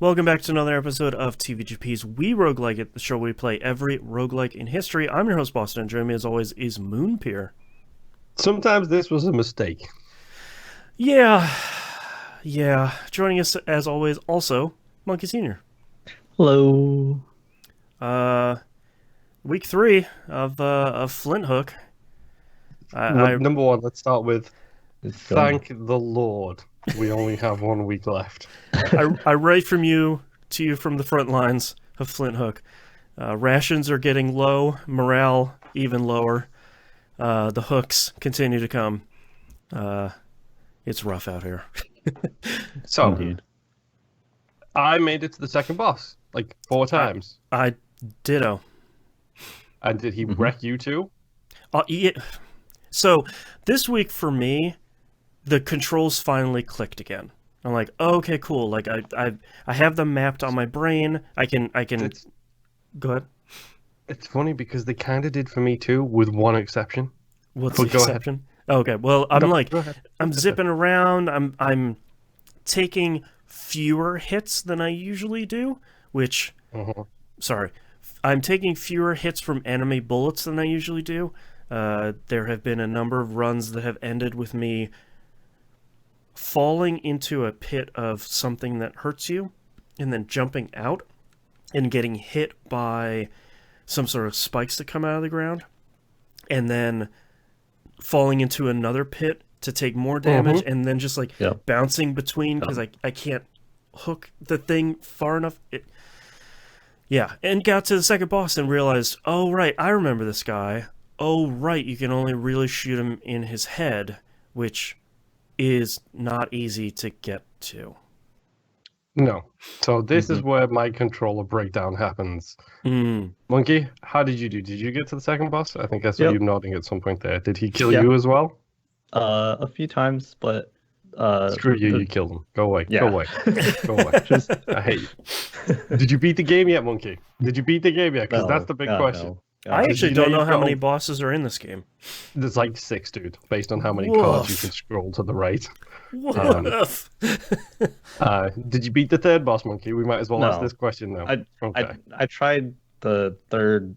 Welcome back to another episode of TVGP's We Roguelike It, the show where we play every roguelike in history. I'm your host, Boston, and joining me as always is Moonpeer. Sometimes this was a mistake. Yeah. Joining us as always, also, Monkey Senior. Hello. Week 3 of Flinthook. Number one, let's start with thank the Lord. We only have 1 week left. I write to you from the front lines of Flinthook. Rations are getting low, morale even lower. The hooks continue to come. It's rough out here. So, Indeed. I made it to the second boss, like 4 times. I ditto. And did he wreck you too? Yeah. So, this week for me, the controls finally clicked again. I'm like, oh, okay, cool. Like I have them mapped on my brain. I can. Go ahead. It's funny because they kind of did for me too, with one exception. What's the exception? Okay, well, I'm zipping around. I'm taking fewer hits than I usually do, which, I'm taking fewer hits from enemy bullets than I usually do. There have been a number of runs that have ended with me falling into a pit of something that hurts you, and then jumping out and getting hit by some sort of spikes that come out of the ground, and then falling into another pit to take more damage, and then just bouncing between because I can't hook the thing far enough. And got to the second boss and realized, oh right, I remember this guy. Oh right, you can only really shoot him in his head, which is not easy to get to. No. So this is where my controller breakdown happens. Monkey, how did you do? Did you get to the second boss? I think I saw you nodding at some point there. Did he kill you as well? A few times, but screw you, you killed him. Go away. Yeah. Go away. Go away. I hate you. Did you beat the game yet, Monkey? Did you beat the game yet? Because that's the big question. No. I actually don't know how many bosses are in this game. There's like 6, dude, based on how many cards you can scroll to the right. Woof. Did you beat the third boss, Monkey? We might as well ask this question now. I tried the third,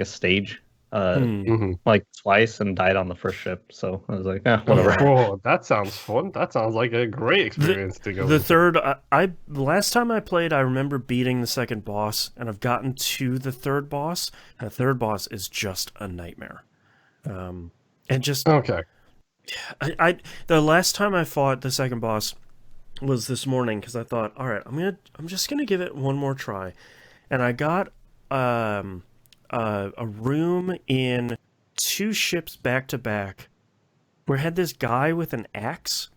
stage, like twice and died on the first ship. So I was like, whatever. Oh, that sounds fun. That sounds like a great experience to go. The third, last time I played, I remember beating the second boss, and I've gotten to the third boss. And the third boss is just a nightmare. And just okay. The last time I fought the second boss was this morning because I thought, all right, I'm just gonna give it one more try, and I got a room in 2 ships back to back where I had this guy with an axe,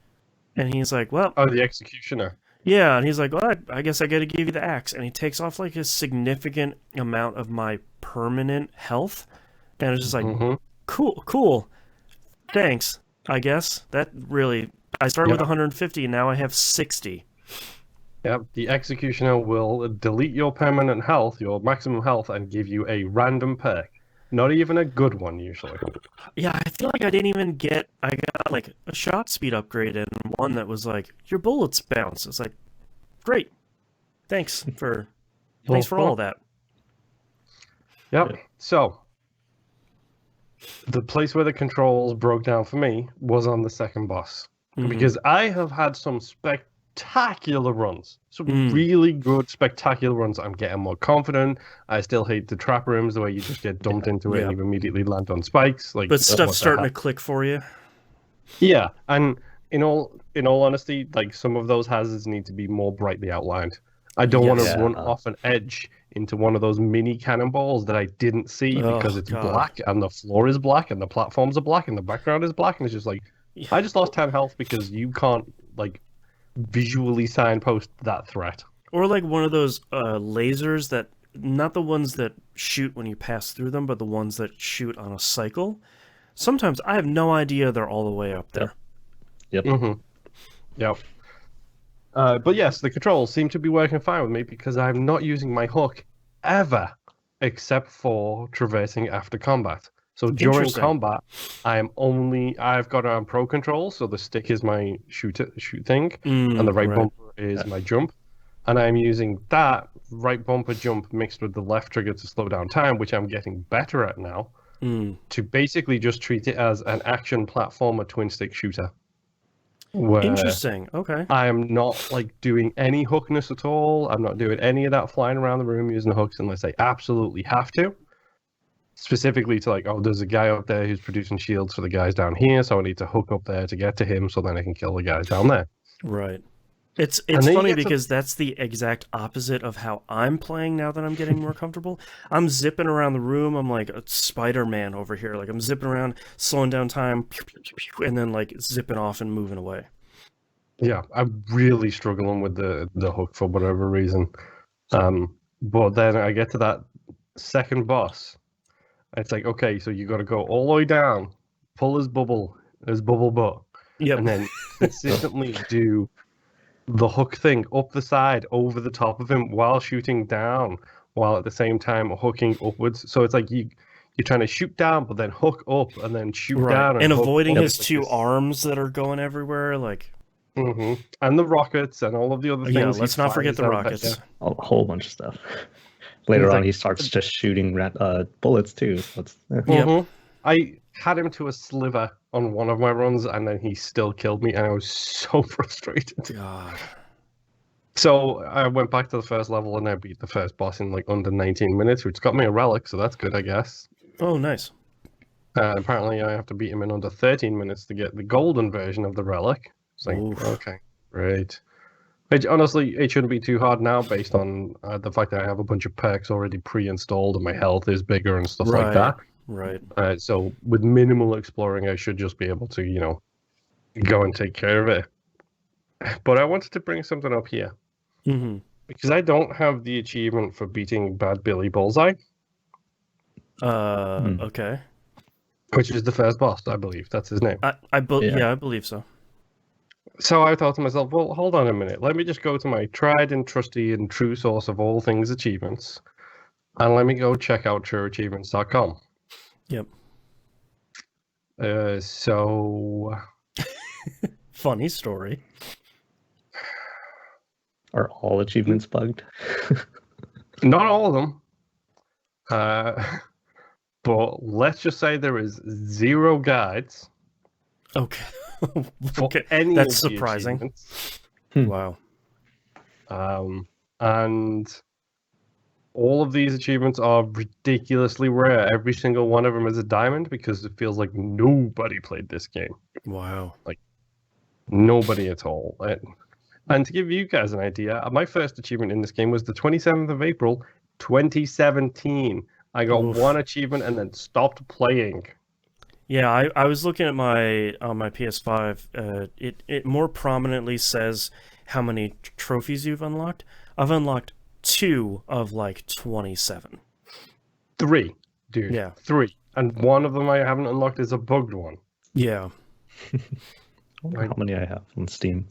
and he's like, well, the executioner. Yeah, and he's like, well, I guess I gotta give you the axe, and he takes off like a significant amount of my permanent health, and it's just like, cool, thanks. I guess that really. I started with 150, and now I have 60. Yep, the executioner will delete your permanent health, your maximum health, and give you a random perk. Not even a good one, usually. Yeah, I feel like I didn't even get. I got like a shot speed upgrade and one that was like, your bullets bounce. It's like, great, thanks for all that. Yep. So the place where the controls broke down for me was on the second boss. Because I have had some spectacular runs. Some really good, spectacular runs. I'm getting more confident. I still hate the trap rooms, the way you just get dumped into it and you immediately land on spikes. But stuff's starting to click for you. Yeah, and in all honesty, like some of those hazards need to be more brightly outlined. I don't want to run off an edge into one of those mini cannonballs that I didn't see because it's black and the floor is black and the platforms are black and the background is black, and it's just like, I just lost 10 health because you can't like visually signpost that threat. Or like one of those lasers that, not the ones that shoot when you pass through them, but the ones that shoot on a cycle. Sometimes I have no idea they're all the way up there. Yep. Yep. But yes, the controls seem to be working fine with me because I'm not using my hook ever, except for traversing after combat. So during combat, I've got it on pro control, so the stick is my shoot thing, and the right bumper is my jump. and I'm using that right bumper jump mixed with the left trigger to slow down time, which I'm getting better at now, to basically just treat it as an action platformer twin stick shooter. Interesting. Okay. I am not like doing any hookness at all. I'm not doing any of that flying around the room using the hooks unless I absolutely have to. Specifically to like, oh, there's a guy up there who's producing shields for the guys down here, so I need to hook up there to get to him, so then I can kill the guys down there. Right. It's funny because that's the exact opposite of how I'm playing now that I'm getting more comfortable. I'm zipping around the room. I'm like a Spider-Man over here. Like I'm zipping around, slowing down time, and then like zipping off and moving away. Yeah, I'm really struggling with the hook for whatever reason. But then I get to that second boss. It's like, okay, so you got to go all the way down, pull his bubble butt, and then consistently do the hook thing up the side over the top of him while shooting down, while at the same time hooking upwards. So it's like you're trying to shoot down, but then hook up and then shoot down, and avoiding his two arms that are going everywhere, like. Mm-hmm. And the rockets and all of the other things. Yeah, let's not forget the rockets. A whole bunch of stuff. Later on, he starts just shooting bullets too. I had him to a sliver on one of my runs, and then he still killed me, and I was so frustrated. God. So I went back to the first level, and I beat the first boss in like under 19 minutes, which got me a relic, so that's good, I guess. Oh, nice. Apparently, I have to beat him in under 13 minutes to get the golden version of the relic. It's like, okay, great. Honestly, it shouldn't be too hard now based on the fact that I have a bunch of perks already pre-installed and my health is bigger and stuff like that. Right. So with minimal exploring, I should just be able to, go and take care of it. But I wanted to bring something up here. Mm-hmm. Because I don't have the achievement for beating Bad Billy Bullseye. Okay. Which is the first boss, I believe. That's his name. I believe so. So I thought to myself, well, hold on a minute. Let me just go to my tried and trusty and true source of all things achievements. And let me go check out trueachievements.com. Yep. So... Funny story. Are all achievements bugged? Not all of them. But let's just say there is 0 guides. Okay. Okay, that's surprising. Wow. And all of these achievements are ridiculously rare. Every single one of them is a diamond because it feels like nobody played this game. Wow. Like nobody at all. And to give you guys an idea, my first achievement in this game was the 27th of April, 2017. I got one achievement and then stopped playing. Yeah, I was looking at my PS5. It more prominently says how many trophies you've unlocked. I've unlocked 2 of like 27. 3, dude. Yeah, 3, and one of them I haven't unlocked is a bugged one. Yeah. I wonder how many I have on Steam.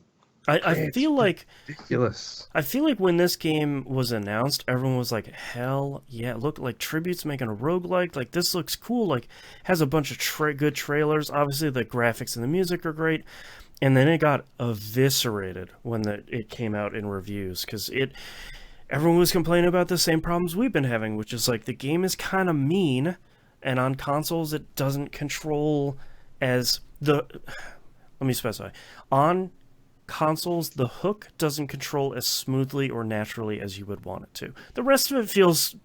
I feel like ridiculous. I feel like when this game was announced, everyone was like, "Hell yeah! Look, like Tribute's making a roguelike. Like this looks cool. Like has a bunch of good trailers. Obviously, the graphics and the music are great." And then it got eviscerated when it came out in reviews because everyone was complaining about the same problems we've been having, which is like the game is kind of mean, and on consoles it doesn't control as the. Let me specify on. Consoles, the hook doesn't control as smoothly or naturally as you would want it to. The rest of it feels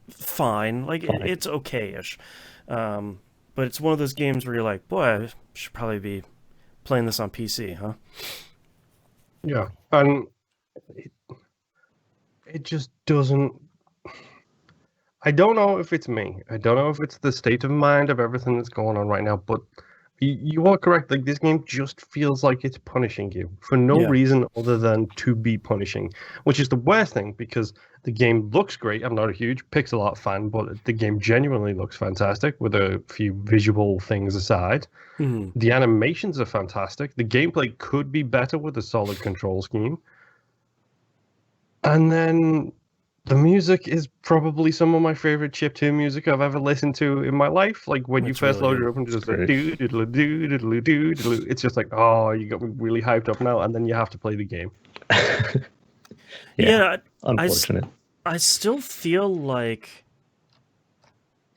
fine, like it's okay-ish. But it's one of those games where you're like, boy, I should probably be playing this on PC, huh? Yeah, and it just doesn't... I don't know if it's me. I don't know if it's the state of mind of everything that's going on right now, but you are correct. Like this game just feels like it's punishing you for no reason other than to be punishing, which is the worst thing because the game looks great. I'm not a huge pixel art fan, but the game genuinely looks fantastic with a few visual things aside. Mm-hmm. The animations are fantastic. The gameplay could be better with a solid control scheme. And then the music is probably some of my favorite chiptune music I've ever listened to in my life. Like when you first load it up and just like it's just like, oh, you got me really hyped up now, and then you have to play the game. Yeah, unfortunate. I still feel like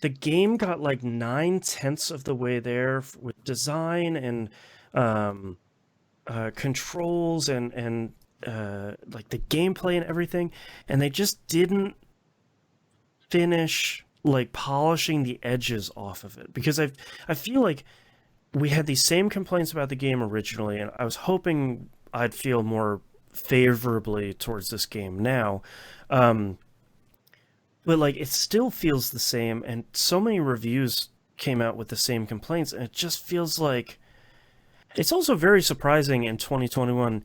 the game got like 9/10 of the way there with design and controls and like the gameplay and everything, and they just didn't finish like polishing the edges off of it, because I feel like we had these same complaints about the game originally, and I was hoping I'd feel more favorably towards this game now. But like it still feels the same, and so many reviews came out with the same complaints, and it just feels like it's also very surprising in 2021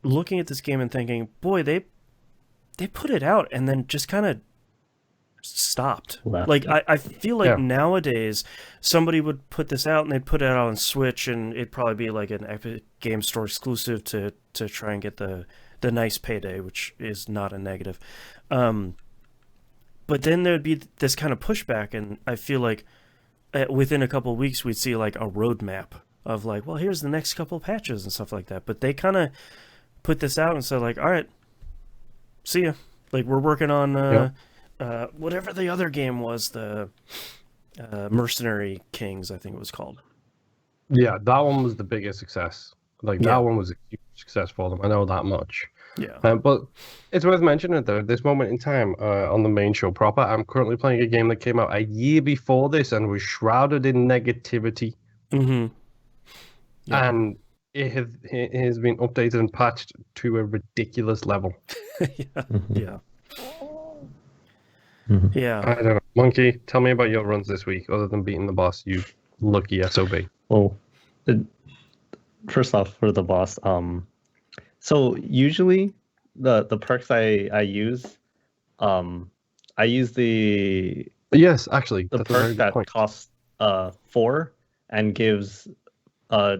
looking at this game and thinking, boy, they put it out and then just kind of stopped. Like I feel like nowadays somebody would put this out and they'd put it out on Switch, and it'd probably be like an Epic Game Store exclusive to try and get the nice payday, which is not a negative. But then there'd be this kind of pushback, and I feel like within a couple of weeks we'd see like a roadmap of like, well, here's the next couple of patches and stuff like that. But they kind of put this out and said like, all right, see ya. Like we're working on whatever the other game was, the Mercenary Kings, I think it was called. Yeah, that one was the biggest success. Like that one was a huge success for them. I know that much. Yeah. But it's worth mentioning though, at this moment in time, on the main show proper, I'm currently playing a game that came out a year before this and was shrouded in negativity. Mm-hmm. Yeah. And it has been updated and patched to a ridiculous level. Yeah. I don't know. Monkey, tell me about your runs this week, other than beating the boss, you lucky SOB. Well, first off, for the boss, so usually the perks I use, I use the actually the perk that costs 4 and gives a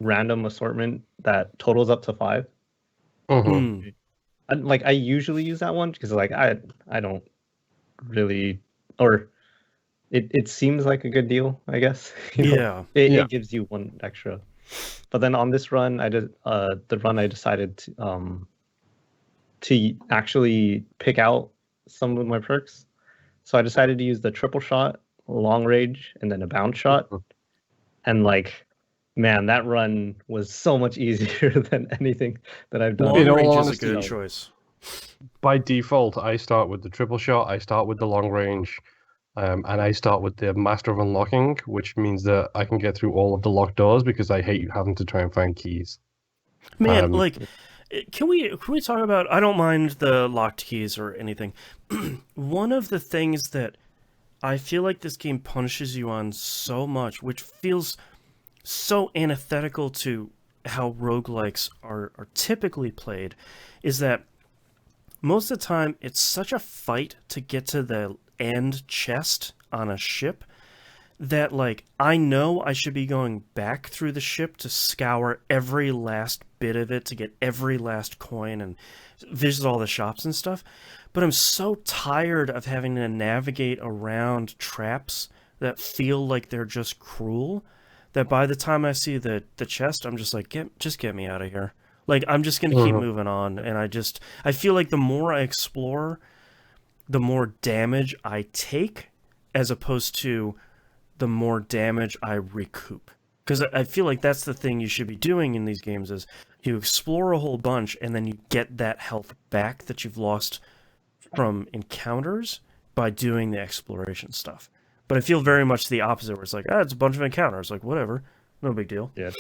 random assortment that totals up to 5. Mm-hmm. Like I usually use that one because like I don't really, or it seems like a good deal, I guess. It gives you 1 extra. But then on this run, I did the run I decided to actually pick out some of my perks. So I decided to use the triple shot, long range, and then a bounce shot. And like, man, that run was so much easier than anything that I've done. Long range is a good choice. By default, I start with the triple shot, I start with the long range, and I start with the Master of Unlocking, which means that I can get through all of the locked doors because I hate having to try and find keys. Man, like, can we talk about? I don't mind the locked keys or anything. One of the things that I feel like this game punishes you on so much, which feels so antithetical to how roguelikes are typically played, is that most of the time it's such a fight to get to the end chest on a ship that, like, I know I should be going back through the ship to scour every last bit of it to get every last coin and visit all the shops and stuff, but I'm so tired of having to navigate around traps that feel like they're just cruel that by the time I see the chest, I'm just like, get me out of here. Like, I'm just going to keep moving on, and I feel like the more I explore, the more damage I take, as opposed to the more damage I recoup. Because I feel like that's the thing you should be doing in these games, is you explore a whole bunch, and then you get that health back that you've lost from encounters by doing the exploration stuff. But I feel very much the opposite, where it's like, it's a bunch of encounters. Like, whatever. No big deal. Yeah,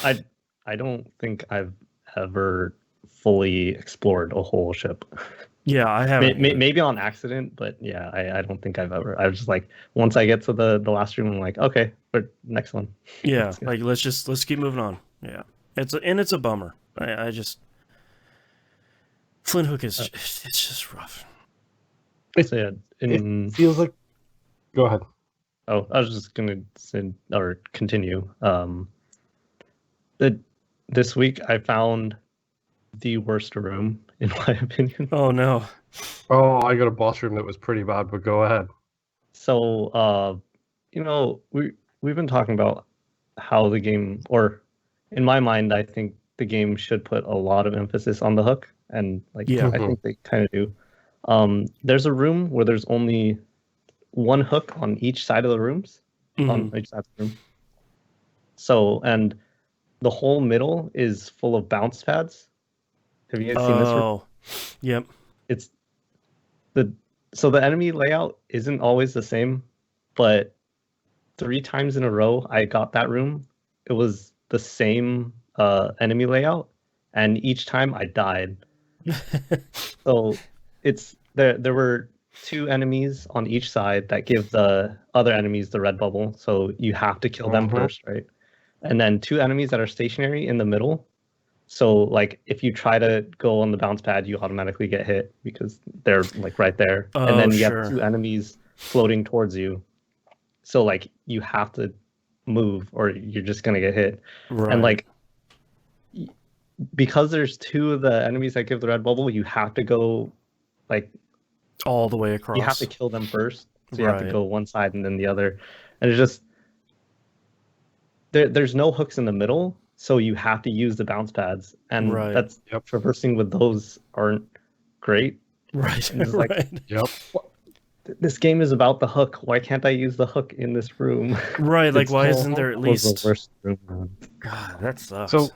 I don't think I've ever fully explored a whole ship. Yeah, I haven't. Maybe on accident, but yeah, I don't think I've ever. I was just like, once I get to the last room, I'm like, okay, but next one. Yeah, like let's keep moving on. Yeah, it's a bummer. I just Flinthook is it's just rough. It feels like. Go ahead. Oh, I was just gonna say or continue. This week I found the worst room, in my opinion. Oh no. Oh, I got a boss room that was pretty bad, but go ahead. So, we've been talking about how the game, or in my mind, I think the game should put a lot of emphasis on the hook. and like I think they kind of do. There's a room where there's only one hook on each side of the rooms, on each side of the room. So, and the whole middle is full of bounce pads. Have you guys seen this room? Oh, yep. It's so the enemy layout isn't always the same, but 3 times in a row I got that room. It was the same enemy layout, and each time I died. So it's there were 2 enemies on each side that give the other enemies the red bubble, so you have to kill them first, right? And then 2 enemies that are stationary in the middle. So like if you try to go on the bounce pad, you automatically get hit because they're like right there. And then you have 2 enemies floating towards you. So like you have to move or you're just gonna get hit. Right. And like because there's 2 of the enemies that give the red bubble, you have to go like all the way across. You have to kill them first. So you have to go one side and then the other. And it's just there's no hooks in the middle, so you have to use the bounce pads. And that's traversing with those aren't great. Right. And it's like, this game is about the hook. Why can't I use the hook in this room? Right, like why isn't there at least the worst room? God, that sucks. So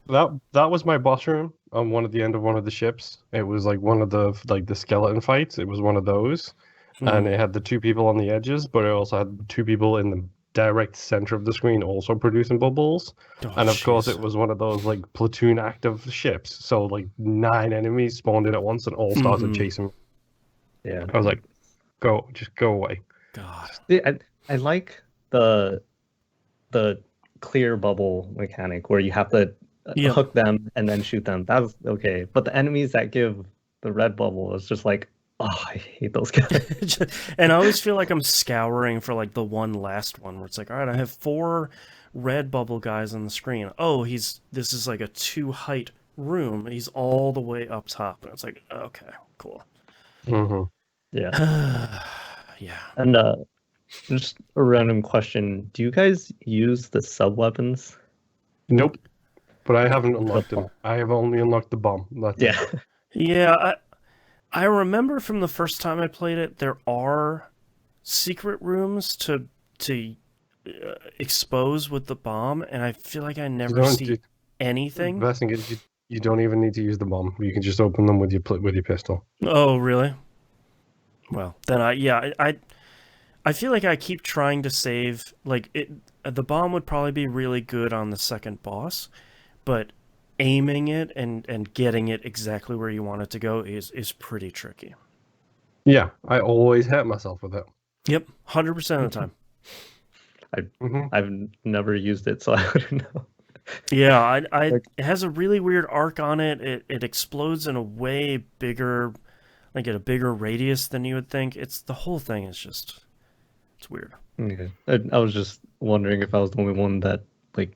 that was my boss room on the end of one of the ships. It was like one of the skeleton fights. It was one of those. And it had the 2 people on the edges, but it also had 2 people in the direct center of the screen also producing bubbles. And of course it was one of those like platoon active ships. So like 9 enemies spawned in at once and all started chasing me. Yeah. I was like, just go away. God. I like the clear bubble mechanic where you have to hook them and then shoot them. That's okay. But the enemies that give the red bubble is just like, oh, I hate those guys. And I always feel like I'm scouring for like the one last one where it's like, all right, I have 4 red bubble guys on the screen. Oh, this is like a 2 height room. He's all the way up top. And it's like, okay, cool. Yeah. Yeah. And just a random question. Do you guys use the sub weapons? Nope. But I haven't unlocked them. I have only unlocked the bomb. That's it. Yeah. I remember from the first time I played it, there are secret rooms to expose with the bomb, and I feel like I never see anything. The best thing is you don't even need to use the bomb. You can just open them with your pistol. Oh, really? Well, then I feel like I keep trying to save. Like the bomb would probably be really good on the second boss, but aiming it and getting it exactly where you want it to go is pretty tricky. Yeah, I always hurt myself with it. Yep, 100% of the time. I've never used it, so I wouldn't know. Yeah, it has a really weird arc on it. It explodes in a way bigger, like at a bigger radius than you would think. The whole thing is just, it's weird. Okay. I was just wondering if I was the only one that like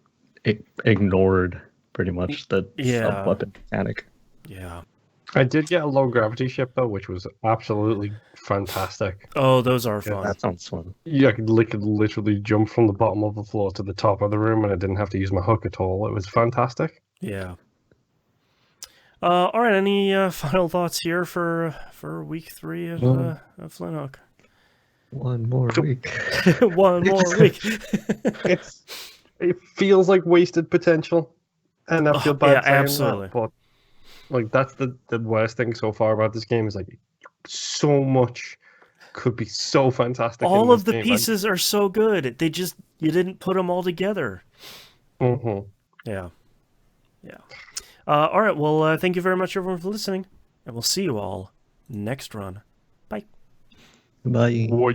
ignored pretty much the sub-weapon mechanic. Yeah. I did get a low gravity ship though, which was absolutely fantastic. Oh, those are fun. That sounds fun. Yeah, I could literally jump from the bottom of the floor to the top of the room, and I didn't have to use my hook at all. It was fantastic. Yeah. All right. Any final thoughts here for week 3 of Flinthook? One more week. One more week. It feels like wasted potential, and I feel bad saying absolutely. that, but like that's the worst thing so far about this game is like so much could be so fantastic. All of the pieces are so good. You didn't put them all together. Mm-hmm. Yeah. All right. Well, thank you very much, everyone, for listening, and we'll see you all next run. Bye. Bye. Bye.